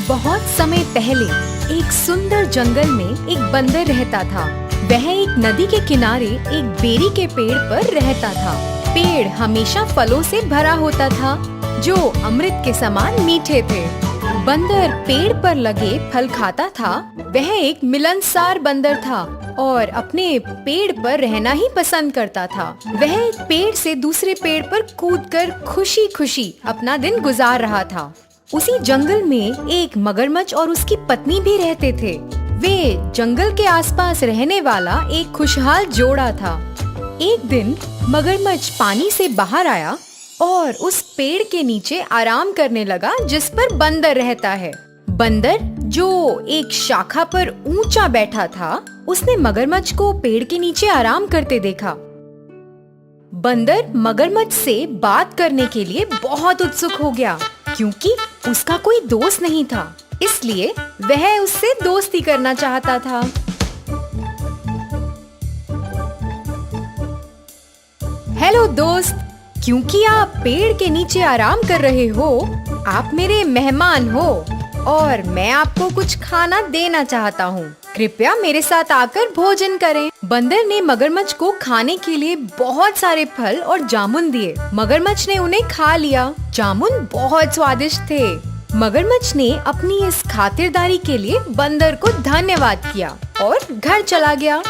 बहुत समय पहले एक सुंदर जंगल में एक बंदर रहता था। वह एक नदी के किनारे एक बेरी के पेड़ पर रहता था। पेड़ हमेशा फलों से भरा होता था जो अमृत के समान मीठे थे। बंदर पेड़ पर लगे फल खाता था। वह एक मिलनसार बंदर था और अपने पेड़ पर रहना ही पसंद करता था। वह एक पेड़ से दूसरे पेड़ पर कूदकर खुशी खुशी अपना दिन गुजार रहा था। उसी जंगल में एक मगरमच्छ और उसकी पत्नी भी रहते थे। वे जंगल के आसपास रहने वाला एक खुशहाल जोड़ा था। एक दिन मगरमच्छ पानी से बाहर आया और उस पेड़ के नीचे आराम करने लगा जिस पर बंदर रहता है। बंदर जो एक शाखा पर ऊंचा बैठा था, उसने मगरमच्छ को पेड़ के नीचे आराम करते देखा। बंदर मगरमच्छ से बात करने के लिए बहुत उत्सुक हो गया क्योंकि उसका कोई दोस्त नहीं था, इसलिए वह उससे दोस्ती करना चाहता था। हेलो दोस्त, क्योंकि आप पेड़ के नीचे आराम कर रहे हो, आप मेरे मेहमान हो और मैं आपको कुछ खाना देना चाहता हूँ। कृपया मेरे साथ आकर भोजन करें। बंदर ने मगरमच्छ को खाने के लिए बहुत सारे फल और जामुन दिए। मगरमच्छ ने उन्हें खा लिया। जामुन बहुत स्वादिष्ट थे। मगरमच्छ ने अपनी इस खातिरदारी के लिए बंदर को धन्यवाद किया और घर चला गया।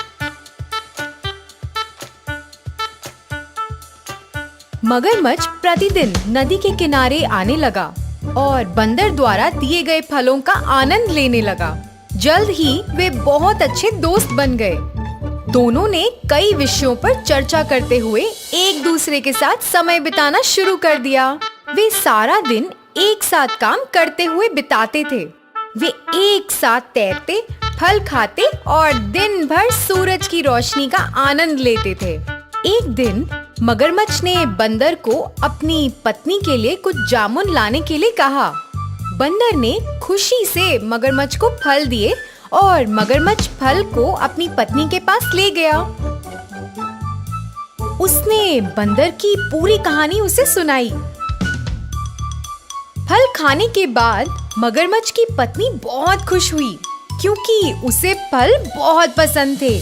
मगरमच्छ प्रतिदिन नदी के किनारे आने लगा और बंदर द्वारा दिए गए फलों का आनंद लेने लगा। जल्द ही वे बहुत अच्छे दोस्त बन गए। दोनों ने कई विषयों पर चर्चा करते हुए एक दूसरे के साथ समय बिताना शुरू कर दिया। वे सारा दिन एक साथ काम करते हुए बिताते थे। वे एक साथ तैरते, फल खाते और दिन भर सूरज की रोशनी का आनंद लेते थे। एक दिन मगरमच्छ ने बंदर को अपनी पत्नी के लिए कुछ जामुन लाने के लिए कहा। बंदर ने खुशी से मगरमच्छ को फल दिए और मगरमच्छ फल को अपनी पत्नी के पास ले गया। उसने बंदर की पूरी कहानी उसे सुनाई। फल खाने के बाद मगरमच्छ की पत्नी बहुत खुश हुई क्योंकि उसे फल बहुत पसंद थे।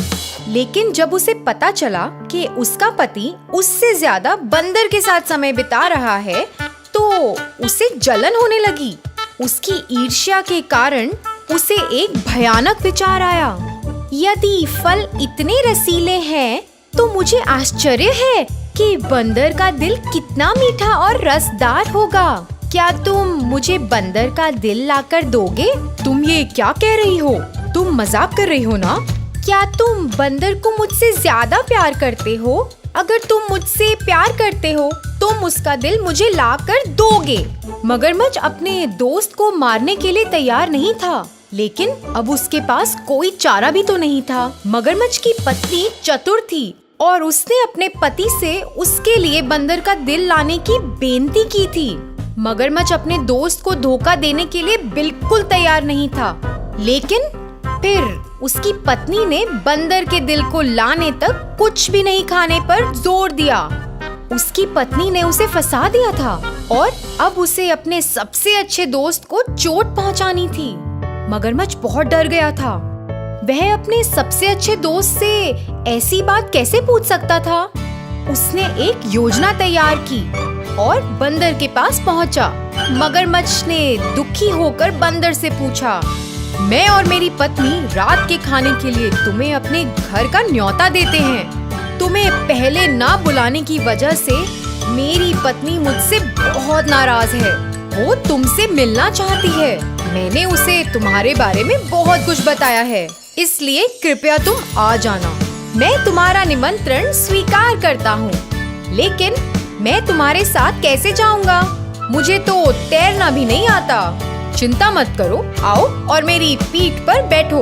लेकिन जब उसे पता चला कि उसका पति उससे ज्यादा बंदर के साथ समय बिता रहा है, तो उसे जलन होने लगी। उसकी ईर्ष्या के कारण उसे एक भयानक विचार आया। यदि फल इतने रसीले हैं, तो मुझे आश्चर्य है कि बंदर का दिल कितना मीठा और रसदार होगा। क्या तुम मुझे बंदर का दिल लाकर दोगे? तुम ये क्या कह रही हो? तुम मजाक कर रही हो ना? क्या तुम बंदर को मुझसे ज्यादा प्यार करते हो? अगर तुम मुझसे प्यार करते हो, तुम उसका दिल मुझे लाकर दोगे। मगरमच्छ अपने दोस्त को मारने के लिए तैयार नहीं था, लेकिन अब उसके पास कोई चारा भी तो नहीं था। मगरमच्छ की पत्नी चतुर थी और उसने अपने पति से उसके लिए बंदर का दिल लाने की बेनती की थी। मगरमच्छ अपने दोस्त को धोखा देने के लिए बिल्कुल तैयार नहीं था, लेकिन फिर उसकी पत्नी ने बंदर के दिल को लाने तक कुछ भी नहीं खाने पर जोर दिया। उसकी पत्नी ने उसे फंसा दिया था और अब उसे अपने सबसे अच्छे दोस्त को चोट पहुंचानी थी। मगरमच्छ बहुत डर गया था। वह अपने सबसे अच्छे दोस्त से ऐसी बात कैसे पूछ सकता था? उसने एक योजना तैयार की और बंदर के पास पहुंचा। मगरमच्छ ने दुखी होकर बंदर से पूछा, मैं और मेरी पत्नी रात के खाने के लिए तुम्हें अपने घर का न्योता देते हैं। तुम्हें पहले ना बुलाने की वजह से मेरी पत्नी मुझसे बहुत नाराज है। वो तुमसे मिलना चाहती है। मैंने उसे तुम्हारे बारे में बहुत कुछ बताया है, इसलिए कृपया तुम आ जाना। मैं तुम्हारा निमंत्रण स्वीकार करता हूँ, लेकिन मैं तुम्हारे साथ कैसे जाऊँगा? मुझे तो तैरना भी नहीं आता। चिंता मत करो, आओ और मेरी पीठ पर बैठो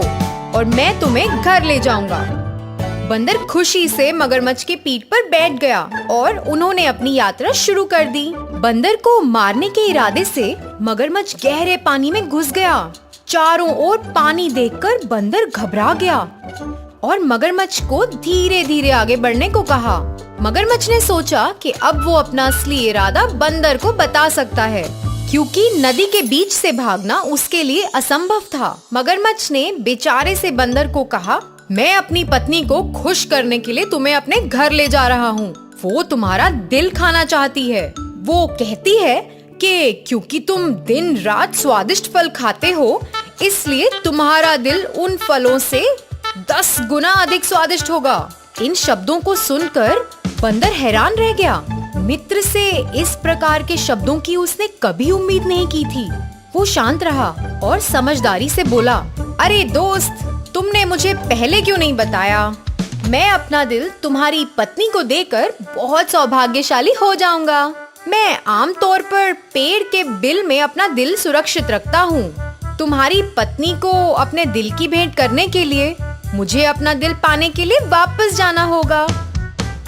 और मैं तुम्हें घर ले जाऊंगा। बंदर खुशी से मगरमच्छ की पीठ पर बैठ गया और उन्होंने अपनी यात्रा शुरू कर दी। बंदर को मारने के इरादे से मगरमच्छ गहरे पानी में घुस गया। चारों ओर पानी देखकर बंदर घबरा गया और मगरमच्छ को धीरे धीरे आगे बढ़ने को कहा। मगरमच्छ ने सोचा कि अब वो अपना असली इरादा बंदर को बता सकता है, क्योंकि नदी के बीच से भागना उसके लिए असंभव था। मगरमच्छ ने बेचारे से बंदर को कहा, मैं अपनी पत्नी को खुश करने के लिए तुम्हें अपने घर ले जा रहा हूँ। वो तुम्हारा दिल खाना चाहती है। वो कहती है कि क्योंकि तुम दिन रात स्वादिष्ट फल खाते हो, इसलिए तुम्हारा दिल उन फलों से 10 गुना अधिक स्वादिष्ट होगा। इन शब्दों को सुनकर बंदर हैरान रह गया। मित्र से इस प्रकार के शब्दों की उसने कभी उम्मीद नहीं की थी। वो शांत रहा और समझदारी से बोला, अरे दोस्त, तुमने मुझे पहले क्यों नहीं बताया? मैं अपना दिल तुम्हारी पत्नी को देकर बहुत सौभाग्यशाली हो जाऊंगा। मैं आमतौर पर पेड़ के बिल में अपना दिल सुरक्षित रखता हूँ। तुम्हारी पत्नी को अपने दिल की भेंट करने के लिए मुझे अपना दिल पाने के लिए वापस जाना होगा।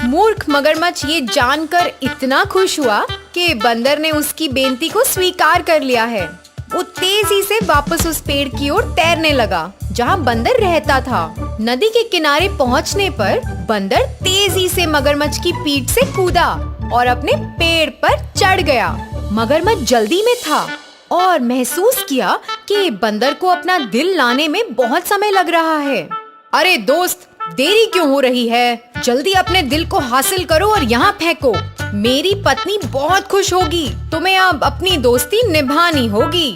मूर्ख मगरमच्छ ये जानकर इतना खुश हुआ कि बंदर ने उसकी बेनती को स्वीकार कर लिया है। वो तेजी से वापस उस पेड़ की ओर तैरने लगा जहाँ बंदर रहता था। नदी के किनारे पहुँचने पर बंदर तेजी से मगरमच्छ की पीठ से कूदा और अपने पेड़ पर चढ़ गया। मगरमच्छ जल्दी में था और महसूस किया कि बंदर को अपना दिल लाने में बहुत समय लग रहा है। अरे दोस्त, देरी क्यों हो रही है? जल्दी अपने दिल को हासिल करो और यहाँ फेंको। मेरी पत्नी बहुत खुश होगी। तुम्हें अब अपनी दोस्ती निभानी होगी।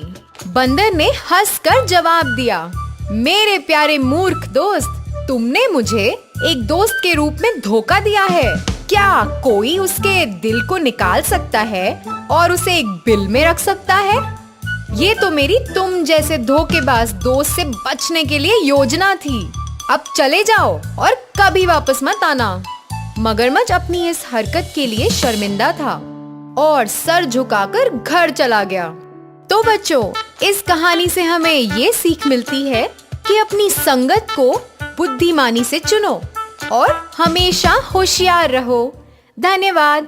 बंदर ने हंसकर जवाब दिया, मेरे प्यारे मूर्ख दोस्त, तुमने मुझे एक दोस्त के रूप में धोखा दिया है। क्या कोई उसके दिल को निकाल सकता है और उसे एक बिल में रख सकता है? ये तो मेरी तुम जैसे धोखेबाज दोस्त से बचने के लिए योजना थी। अब चले जाओ और कभी वापस मत आना। मगरमच्छ अपनी इस हरकत के लिए शर्मिंदा था और सर झुकाकर घर चला गया। तो बच्चों, इस कहानी से हमें ये सीख मिलती है कि अपनी संगत को बुद्धिमानी से चुनो और हमेशा होशियार रहो। धन्यवाद।